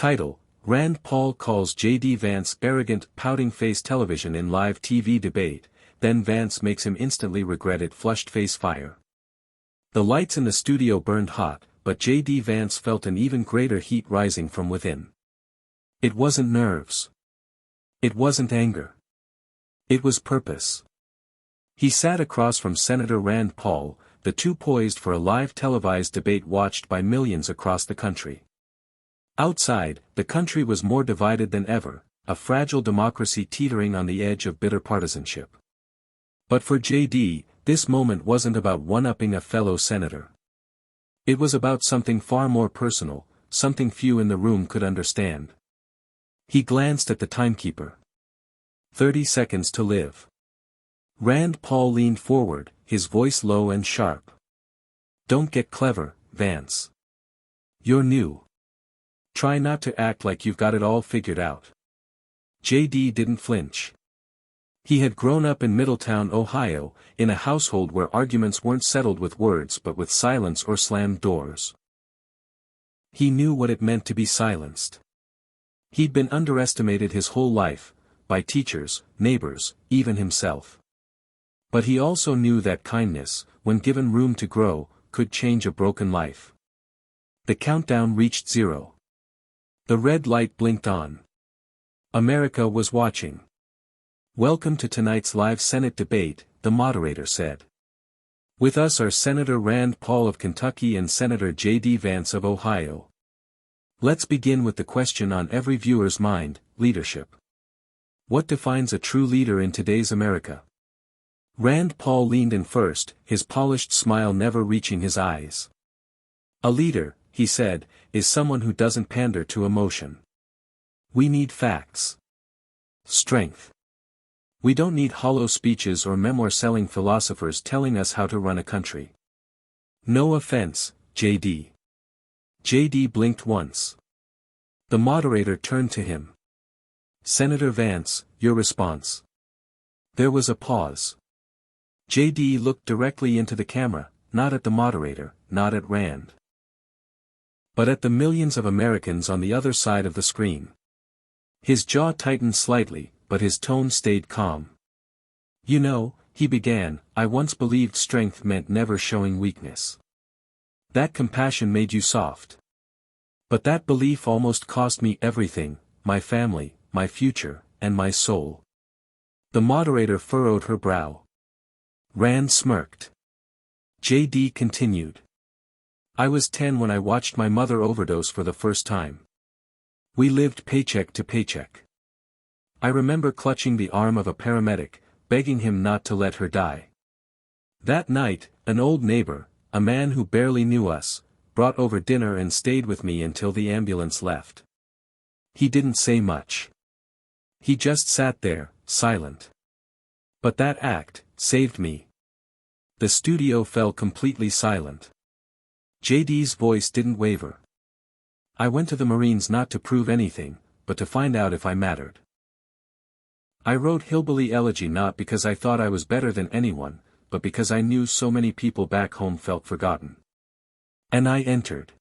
Title: Rand Paul calls J.D. Vance arrogant, pouting-face television in live TV debate, then Vance makes him instantly regret it. Flushed face fire. The lights in the studio burned hot, but J.D. Vance felt an even greater heat rising from within. It wasn't nerves. It wasn't anger. It was purpose. He sat across from Senator Rand Paul, the two poised for a live televised debate watched by millions across the country. Outside, the country was more divided than ever, a fragile democracy teetering on the edge of bitter partisanship. But for J.D., this moment wasn't about one-upping a fellow senator. It was about something far more personal, something few in the room could understand. He glanced at the timekeeper. 30 seconds to live. Rand Paul leaned forward, his voice low and sharp. Don't get clever, Vance. You're new. Try not to act like you've got it all figured out. J.D. didn't flinch. He had grown up in Middletown, Ohio, in a household where arguments weren't settled with words but with silence or slammed doors. He knew what it meant to be silenced. He'd been underestimated his whole life, by teachers, neighbors, even himself. But he also knew that kindness, when given room to grow, could change a broken life. The countdown reached 0. The red light blinked on. America was watching. Welcome to tonight's live Senate debate, the moderator said. With us are Senator Rand Paul of Kentucky and Senator J.D. Vance of Ohio. Let's begin with the question on every viewer's mind: leadership. What defines a true leader in today's America? Rand Paul leaned in first, his polished smile never reaching his eyes. A leader, he said, is someone who doesn't pander to emotion. We need facts. Strength. We don't need hollow speeches or memoir-selling philosophers telling us how to run a country. No offense, J.D. J.D. blinked once. The moderator turned to him. Senator Vance, your response. There was a pause. J.D. looked directly into the camera, not at the moderator, not at Rand, but at the millions of Americans on the other side of the screen. His jaw tightened slightly, but his tone stayed calm. You know, he began, I once believed strength meant never showing weakness. That compassion made you soft. But that belief almost cost me everything, my family, my future, and my soul. The moderator furrowed her brow. Rand smirked. J.D. continued. I was 10 when I watched my mother overdose for the first time. We lived paycheck to paycheck. I remember clutching the arm of a paramedic, begging him not to let her die. That night, an old neighbor, a man who barely knew us, brought over dinner and stayed with me until the ambulance left. He didn't say much. He just sat there, silent. But that act saved me. The studio fell completely silent. J.D.'s voice didn't waver. I went to the Marines not to prove anything, but to find out if I mattered. I wrote Hillbilly Elegy not because I thought I was better than anyone, but because I knew so many people back home felt forgotten. And I entered.